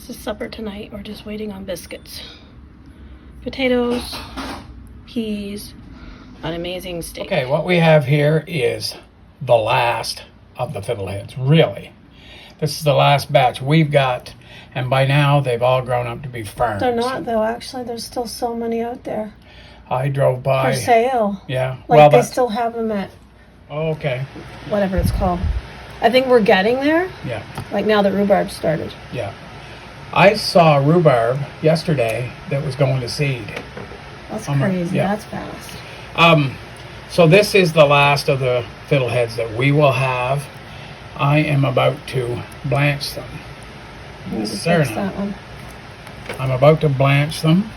What's the supper tonight? We're just waiting on biscuits. Potatoes, peas, an amazing steak. Okay, what we have here is the last of the fiddleheads, really. This is the last batch we've got, and by now they've all grown up to be ferns. They're not though, actually. There's still so many out there. I drove by. For sale. Yeah. Like well, they still have them at... Oh, okay. Whatever it's called. I think we're getting there. Yeah. Like now that rhubarb started. Yeah. I saw rhubarb yesterday that was going to seed. That's crazy. Yeah. That's fast. So this is the last of the fiddleheads that we will have. I am about to blanch them. Fix that one. I'm about to blanch them,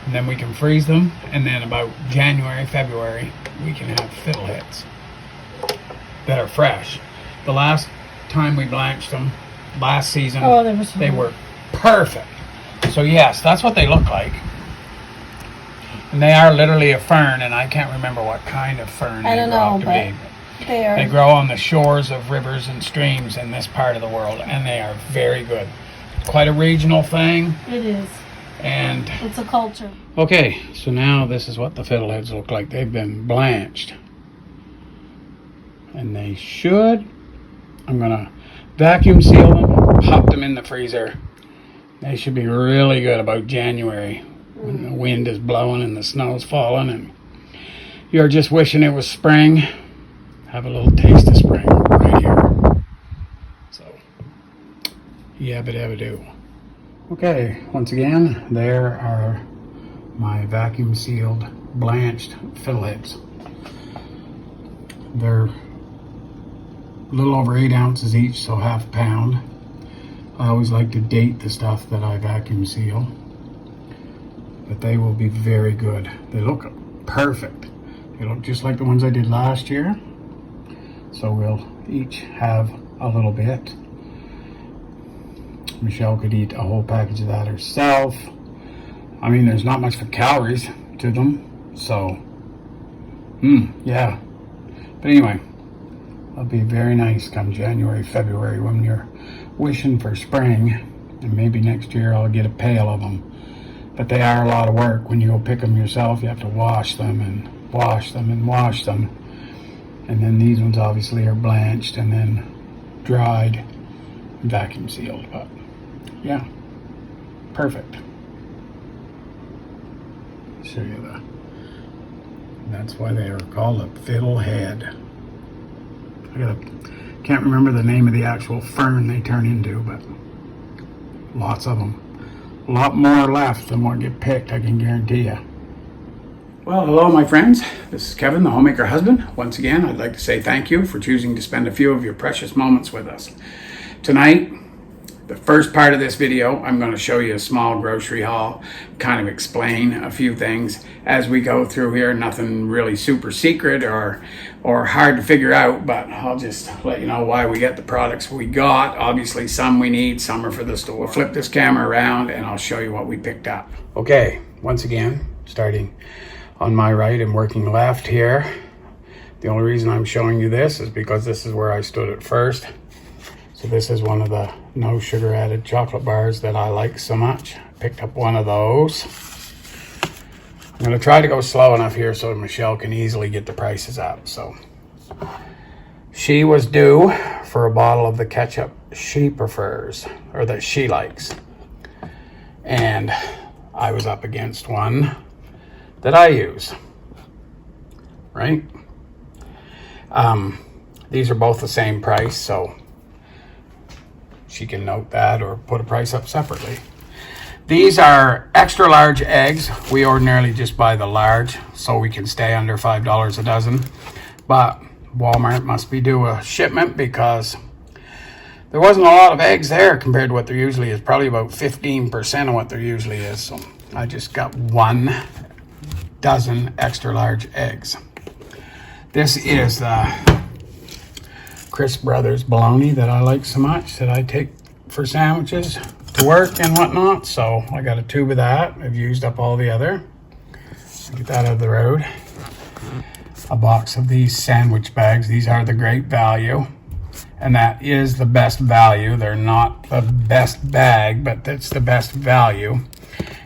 and then we can freeze them, and then about January, February, we can have fiddleheads that are fresh. The last time we blanched them, last season, they were perfect. So yes, that's what they look like. And they are literally a fern, and I can't remember what kind of fern they grow up to be. They grow on the shores of rivers and streams in this part of the world, and they are very good. Quite a regional thing. It is. And it's a culture. Okay, so now this is what the fiddleheads look like. They've been blanched. And they should. I'm gonna vacuum seal them, pop them in the freezer. They should be really good about January when the wind is blowing and the snow's falling and you're just wishing it was spring. Have a little taste of spring right here. So, yabba dabba do. Okay, once again, there are my vacuum sealed blanched fiddleheads. They're a little over 8 ounces each, so half a pound. I always like to date the stuff that I vacuum seal, but they will be very good. They look perfect. They look just like the ones I did last year. So we'll each have a little bit. Michelle could eat a whole package of that herself. I mean, there's not much for calories to them, so yeah. But anyway, it'll be very nice come January, February when you're wishing for spring, and maybe next year I'll get a pail of them. But they are a lot of work. When you go pick them yourself, you have to wash them and wash them and wash them. And then these ones obviously are blanched and then dried and vacuum sealed. But yeah, perfect. Show you that's why they are called a fiddlehead. Can't remember the name of the actual fern they turn into, but lots of them. A lot more left than what get picked, I can guarantee you. Well, hello my friends. This is Kevin, the Homemaker husband. Once again, I'd like to say thank you for choosing to spend a few of your precious moments with us. Tonight, the first part of this video, I'm going to show you a small grocery haul, kind of explain a few things as we go through here. Nothing really super secret or hard to figure out, but I'll just let you know why we get the products we got. Obviously, some we need, some are for the store. We'll flip this camera around and I'll show you what we picked up. Okay, once again, starting on my right and working left here. The only reason I'm showing you this is because this is where I stood at first. So this is one of the no sugar added chocolate bars that I like so much. Picked up one of those. I'm going to try to go slow enough here so Michelle can easily get the prices out. So she was due for a bottle of the ketchup she prefers, or that she likes. And I was up against one that I use, right? These are both the same price, so she can note that or put a price up separately. These are extra large eggs. We ordinarily just buy the large so we can stay under $5 a dozen, but Walmart must be due a shipment because there wasn't a lot of eggs there compared to what there usually is. Probably about 15% of what there usually is. So I just got 1 dozen extra large eggs. This is the Chris Brothers bologna that I like so much that I take for sandwiches to work and whatnot. So I got a tube of that. I've used up all the other. Get that out of the road. A box of these sandwich bags. These are the great value. and that is the best value. They're not the best bag, but that's the best value.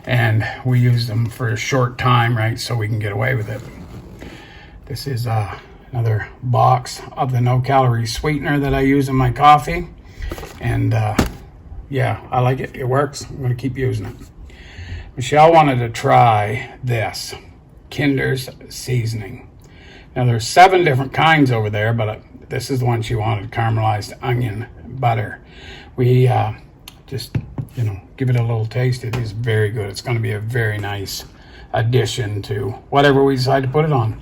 And we use them for a short time, right, so we can get away with it. This is another box of the no-calorie sweetener that I use in my coffee. And yeah, I like it. It works. I'm going to keep using it. Michelle wanted to try this Kinder's seasoning. Now there's 7 different kinds over there, but this is the one she wanted, caramelized onion butter. We just, you know, give it a little taste. It is very good. It's going to be a very nice addition to whatever we decide to put it on.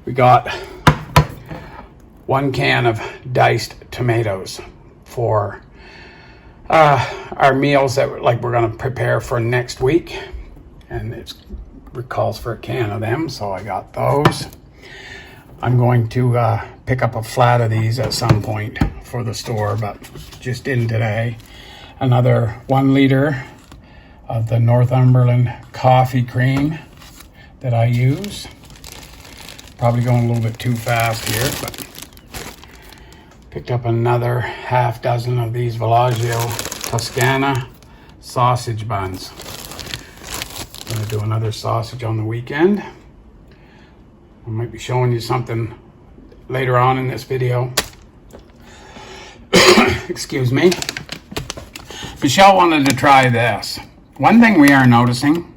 We got 1 can of diced tomatoes for our meals that we're going to prepare for next week, and it calls for a can of them, so I got those. I'm going to pick up a flat of these at some point for the store, but just in today. Another 1 liter of the Northumberland coffee cream that I use. Probably going a little bit too fast here, but picked up another half dozen of these Villaggio Toscana sausage buns. I'm going to do another sausage on the weekend. I might be showing you something later on in this video. Excuse me. Michelle wanted to try this. One thing we are noticing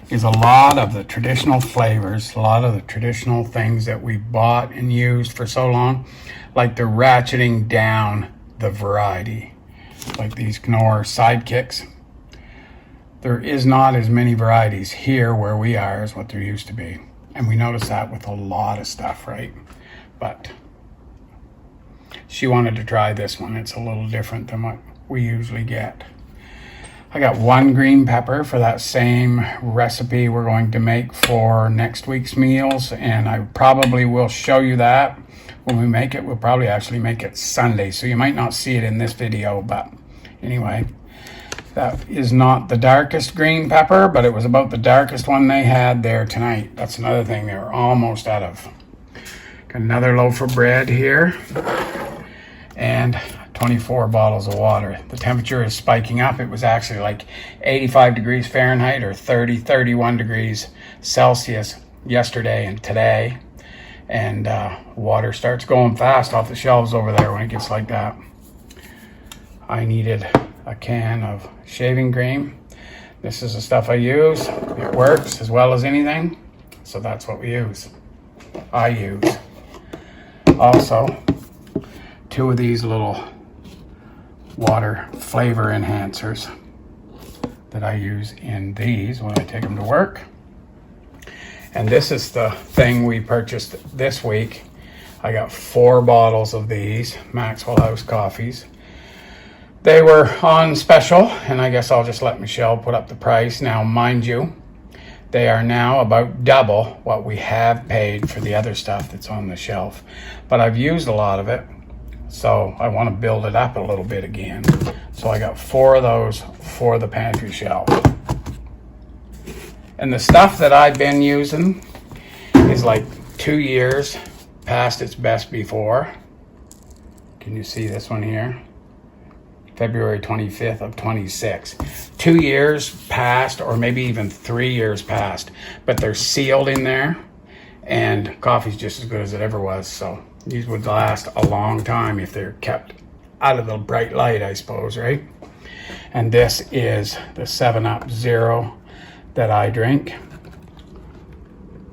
is a lot of the traditional flavors, a lot of the traditional things that we bought and used for so long, like they're ratcheting down the variety. Like these Knorr sidekicks. There is not as many varieties here where we are as what there used to be. And we notice that with a lot of stuff, right? But she wanted to try this one. It's a little different than what we usually get. I got 1 green pepper for that same recipe we're going to make for next week's meals, and I probably will show you that when we make it. We'll probably actually make it Sunday, so you might not see it in this video, but anyway, that is not the darkest green pepper, but it was about the darkest one they had there tonight. That's another thing they were almost out of. Got another loaf of bread here, and 24 bottles of water. The temperature is spiking up. It was actually like 85 degrees Fahrenheit or 31 degrees Celsius yesterday and today. And water starts going fast off the shelves over there when it gets like that. I needed a can of shaving cream. This is the stuff I use. It works as well as anything. So that's what we use. I use. Also, 2 of these little water flavor enhancers that I use in these when I take them to work. And this is the thing we purchased this week. I got 4 bottles of these Maxwell House coffees. They were on special, and I guess I'll just let Michelle put up the price. Now, mind you, they are now about double what we have paid for the other stuff that's on the shelf. But I've used a lot of it, so I want to build it up a little bit again. So I got 4 of those for the pantry shelf. And the stuff that I've been using is like 2 years past its best before. Can you see this one here? February 25th of 26. 2 years past, or maybe even 3 years past, but they're sealed in there, and coffee's just as good as it ever was. So these would last a long time if they're kept out of the bright light, I suppose, right? And this is the 7-Up Zero that I drink.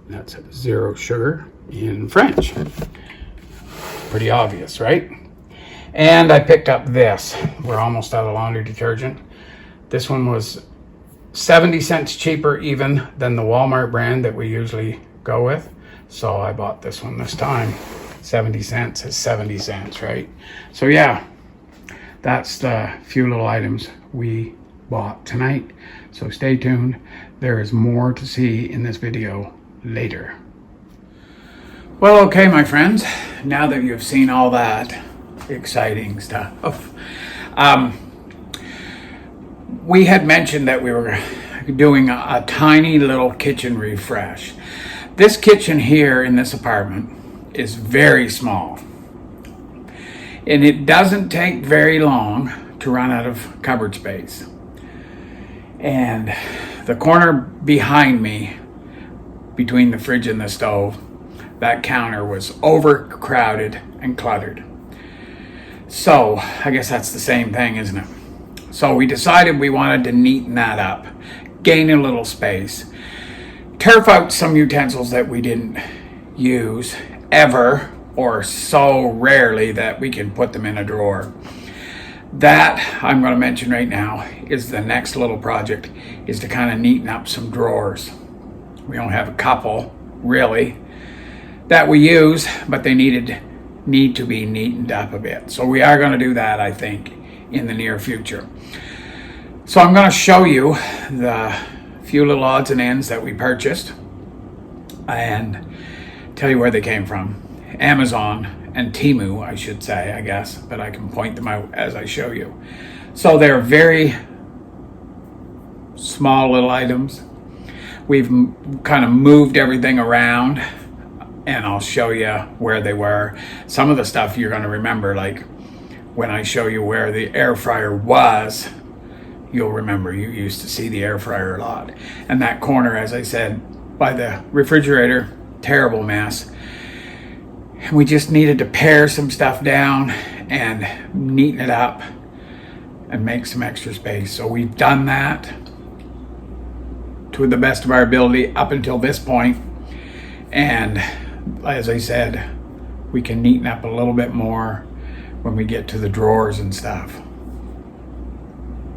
That's 0 sugar in French. Pretty obvious, right? And I picked up this. We're almost out of laundry detergent. This one was 70 cents cheaper even than the Walmart brand that we usually go with. So I bought this one this time. 70 cents is 70 cents, right? So yeah, that's the few little items we bought tonight. So stay tuned. There is more to see in this video later. Well, okay, my friends, now that you've seen all that exciting stuff, we had mentioned that we were doing a tiny little kitchen refresh. This kitchen here in this apartment is very small. And it doesn't take very long to run out of cupboard space. And the corner behind me, between the fridge and the stove, that counter was overcrowded and cluttered. So I guess that's the same thing, isn't it? So we decided we wanted to neaten that up, gain a little space, turf out some utensils that we didn't use ever, or so rarely that we can put them in a drawer. That I'm going to mention right now is the next little project, is to kind of neaten up some drawers. We only have a couple really that we use, but they need to be neatened up a bit. So we are going to do that, I think, in the near future. So I'm going to show you the few little odds and ends that we purchased and tell you where they came from. Amazon and Temu, I should say, I guess, but I can point them out as I show you. So they're very small little items. We've kind of moved everything around, and I'll show you where they were. Some of the stuff you're going to remember, like when I show you where the air fryer was, you'll remember you used to see the air fryer a lot. And that corner, as I said, by the refrigerator, terrible mess. And we just needed to pare some stuff down and neaten it up and make some extra space. So we've done that to the best of our ability up until this point. And as I said, we can neaten up a little bit more when we get to the drawers and stuff.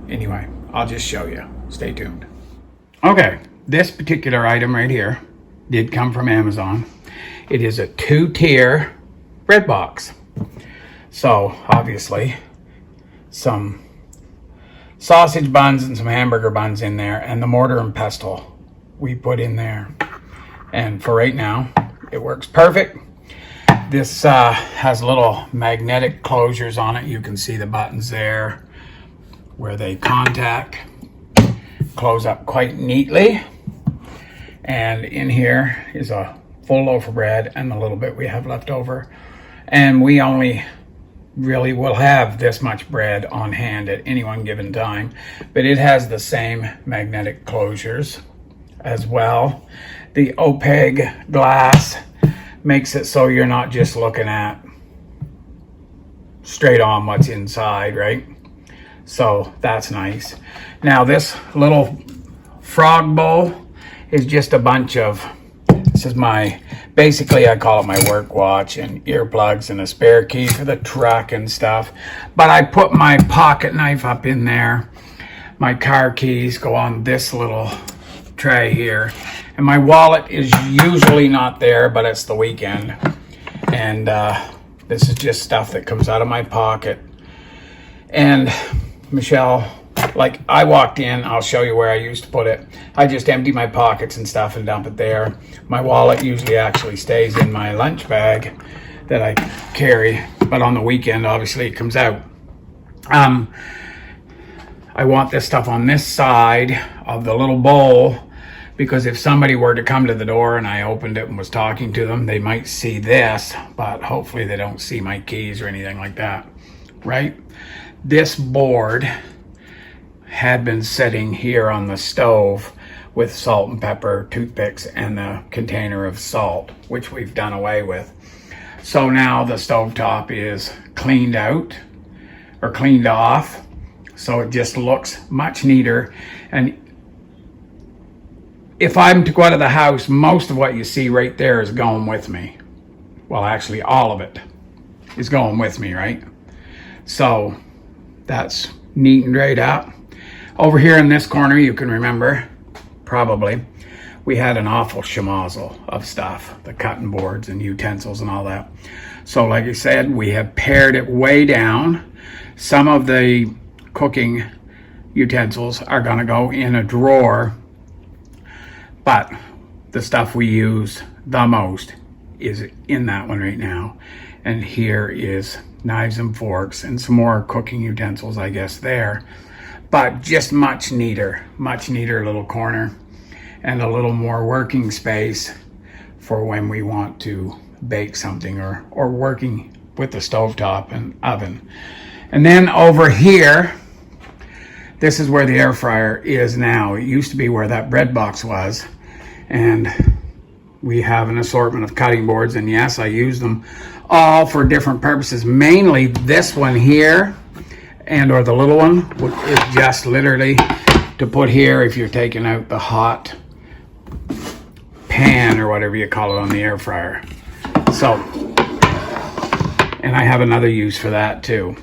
Anyway, I'll just show you. Stay tuned. Okay, this particular item right here did come from Amazon. It is a 2-tier Breadbox. So obviously some sausage buns and some hamburger buns in there, and the mortar and pestle we put in there. And for right now, it works perfect. This has little magnetic closures on it. You can see the buttons there where they contact, close up quite neatly. And in here is a full loaf of bread and the little bit we have left over. And we only really will have this much bread on hand at any one given time. But it has the same magnetic closures as well. The opaque glass makes it so you're not just looking at straight on what's inside, right? So that's nice. Now this little frog bowl is just a bunch of, this is my, basically I call it my work watch and earplugs and a spare key for the truck and stuff. But I put my pocket knife up in there. My car keys go on this little tray here. And my wallet is usually not there, but it's the weekend. And this is just stuff that comes out of my pocket. And Michelle, like I walked in, I'll show you where I used to put it. I just empty my pockets and stuff and dump it there. My wallet usually actually stays in my lunch bag that I carry, but on the weekend, obviously it comes out. I want this stuff on this side of the little bowl, because if somebody were to come to the door and I opened it and was talking to them, they might see this, but hopefully they don't see my keys or anything like that, right? This board had been sitting here on the stove with salt and pepper, toothpicks, and the container of salt, which we've done away with. So now the stovetop is cleaned out or cleaned off, so it just looks much neater. And if I'm to go out of the house, most of what you see right there is going with me. Well, actually all of it is going with me, right? So that's neatened right up. Over here in this corner, you can remember, probably, we had an awful schmozzle of stuff, the cutting boards and utensils and all that. So like I said, we have pared it way down. Some of the cooking utensils are gonna go in a drawer, but the stuff we use the most is in that one right now. And here is knives and forks and some more cooking utensils, I guess, there. But just much neater little corner and a little more working space for when we want to bake something or working with the stovetop and oven. And then over here, this is where the air fryer is now. It used to be where that Breadbox was. And we have an assortment of cutting boards, and yes, I use them all for different purposes. Mainly this one here, and or the little one, is just literally to put here if you're taking out the hot pan or whatever you call it on the air fryer. So, and I have another use for that too.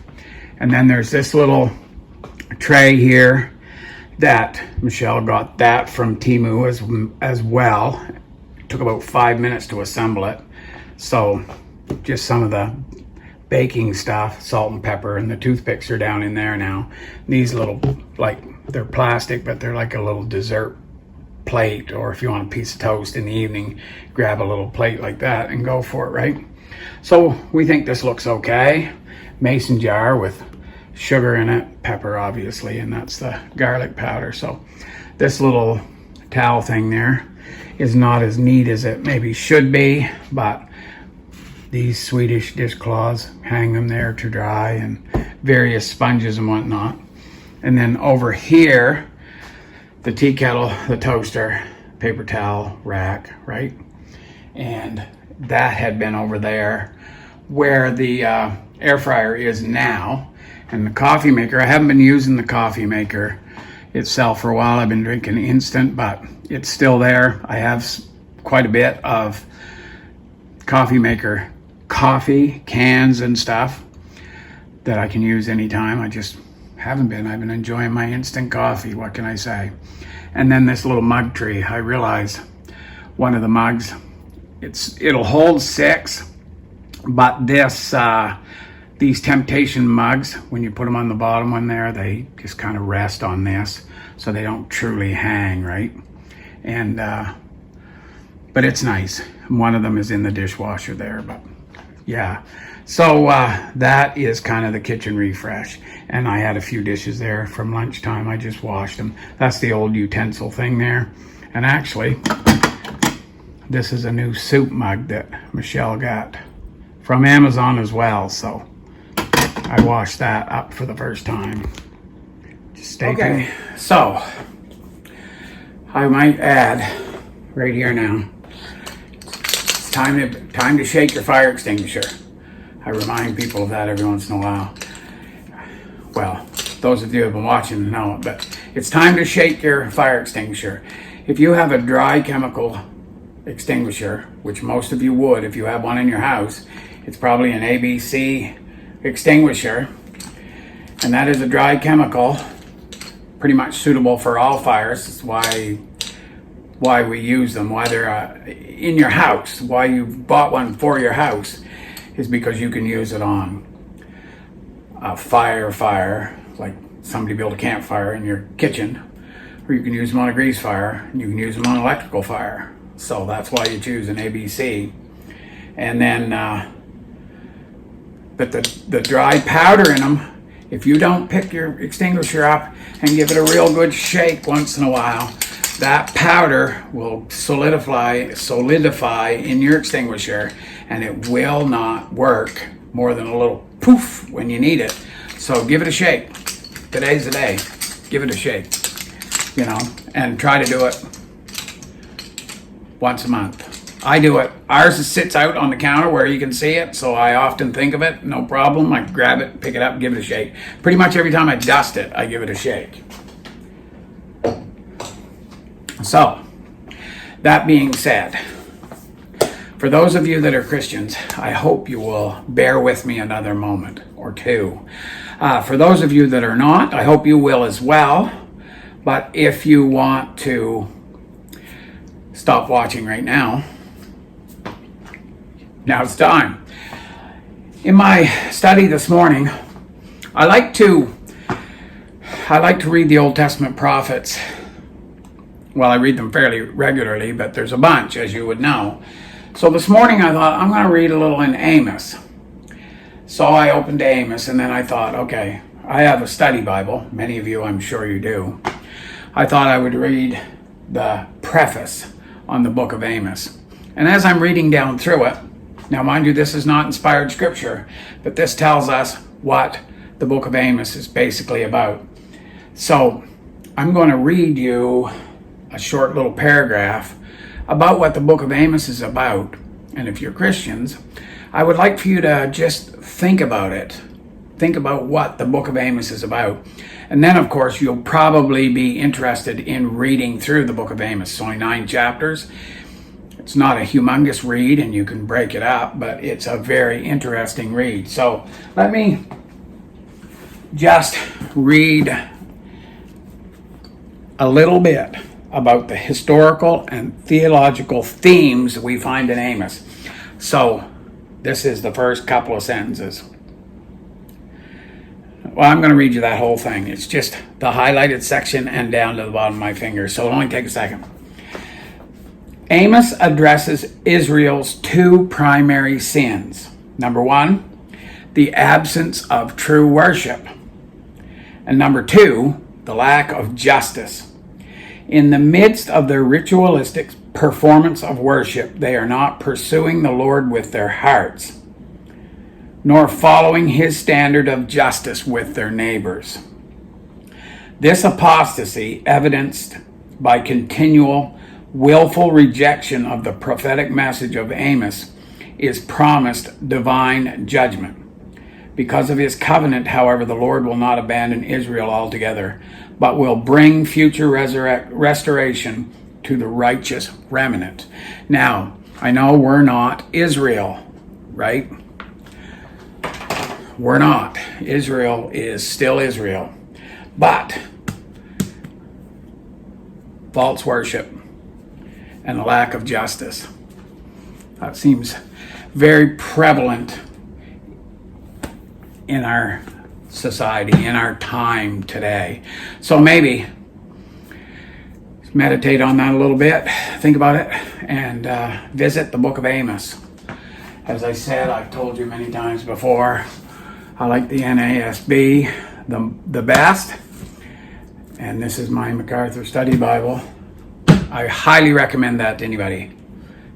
And then there's this little tray here that Michelle got that from Temu as well. It took about 5 minutes to assemble it. So just some of the baking stuff, salt and pepper, and the toothpicks are down in there now. These little, like, they're plastic, but they're like a little dessert plate, or if you want a piece of toast in the evening, grab a little plate like that and go for it, right? So we think this looks okay. Mason jar with sugar in it, pepper obviously, and that's the garlic powder. So this little towel thing there is not as neat as it maybe should be, but these Swedish dishcloths, hang them there to dry, and various sponges and whatnot. And then over here, the tea kettle, the toaster, paper towel rack, right? And that had been over there where the air fryer is now. And the coffee maker, I haven't been using the coffee maker itself for a while. I've been drinking instant, but it's still there. I have quite a bit of coffee maker coffee cans and stuff that I can use anytime. I just haven't been. I've been enjoying my instant coffee. What can I say? And then this little mug tree. I realized one of the mugs, it'll hold 6, but these temptation mugs, when you put them on the bottom one there, they just kind of rest on this, so they don't truly hang, right? And but it's nice. One of them is in the dishwasher there, but yeah. So that is kind of the kitchen refresh. And I had a few dishes there from lunchtime. I just washed them. That's the old utensil thing there. And actually, this is a new soup mug that Michelle got from Amazon as well. So I washed that up for the first time. Just stay tuned. So I might add right here now, it's time to shake your fire extinguisher. I remind people of that every once in a while. Well, those of you who have been watching know it, but it's time to shake your fire extinguisher. If you have a dry chemical extinguisher, which most of you would if you have one in your house, it's probably an ABC extinguisher, and that is a dry chemical, pretty much suitable for all fires. That's why we use them, why they're in your house, why you bought one for your house, is because you can use it on a fire, like somebody built a campfire in your kitchen, or you can use them on a grease fire, and you can use them on electrical fire. So that's why you choose an ABC. And then, but the dry powder in them, if you don't pick your extinguisher up and give it a real good shake once in a while, that powder will solidify in your extinguisher, and it will not work more than a little poof when you need it. So give it a shake. Today's the day. Give it a shake, you know, and try to do it once a month. I do it. Ours sits out on the counter where you can see it, so I often think of it, no problem. I grab it, pick it up, give it a shake. Pretty much every time I dust it, I give it a shake. So, that being said, for those of you that are Christians, I hope you will bear with me another moment or two. For those of you that are not, I hope you will as well. But if you want to stop watching right now, now's the time. In my study this morning, I like to read the Old Testament prophets. Well, I read them fairly regularly, but there's a bunch, as you would know. So this morning I thought, I'm going to read a little in Amos. So I opened Amos, and then I thought, okay, I have a study Bible. Many of you, I'm sure you do. I thought I would read the preface on the book of Amos. And as I'm reading down through it, Now, mind you, this is not inspired scripture, but this tells us what the book of Amos is basically about. So I'm going to read you a short little paragraph about what the book of Amos is about. And if you're Christians, I would like for you to just think about it. Think about what the book of Amos is about. And then, of course, you'll probably be interested in reading through the book of Amos. It's only 9 chapters. It's not a humongous read, and you can break it up, but it's a very interesting read. So let me just read a little bit about the historical and theological themes we find in Amos. So this is the first couple of sentences. Well, I'm going to read you that whole thing. It's just the highlighted section and down to the bottom of my finger, so it'll only take a second. Amos addresses Israel's 2 primary sins. Number 1, the absence of true worship. And number 2, the lack of justice. In the midst of their ritualistic performance of worship, they are not pursuing the Lord with their hearts, nor following his standard of justice with their neighbors. This apostasy, evidenced by continual willful rejection of the prophetic message of Amos, is promised divine judgment. Because of his covenant, however, the Lord will not abandon Israel altogether, but will bring future restoration to the righteous remnant. Now, I know we're not Israel, right? We're not. Israel is still Israel. But false worship and the lack of justice, that seems very prevalent in our society, in our time today. So maybe meditate on that a little bit, think about it, and visit the book of Amos. As I said, I've told you many times before, I like the NASB the best, and this is my MacArthur Study Bible. I highly recommend that to anybody,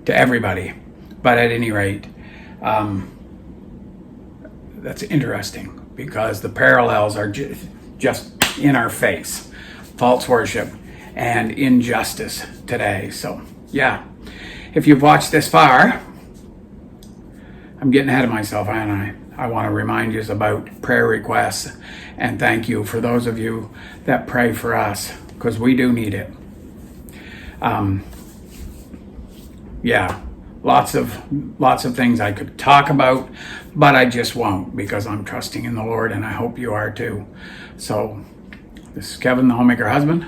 to everybody, but at any rate, that's interesting because the parallels are just in our face. False worship and injustice today. So, yeah, if you've watched this far, I'm getting ahead of myself, aren't I? I want to remind you about prayer requests and thank you for those of you that pray for us, because we do need it. Yeah, lots of things I could talk about, but I just won't, because I'm trusting in the Lord, and I hope you are too. So this is Kevin, the Homemaker husband,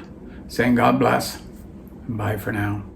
saying God bless, and bye for now.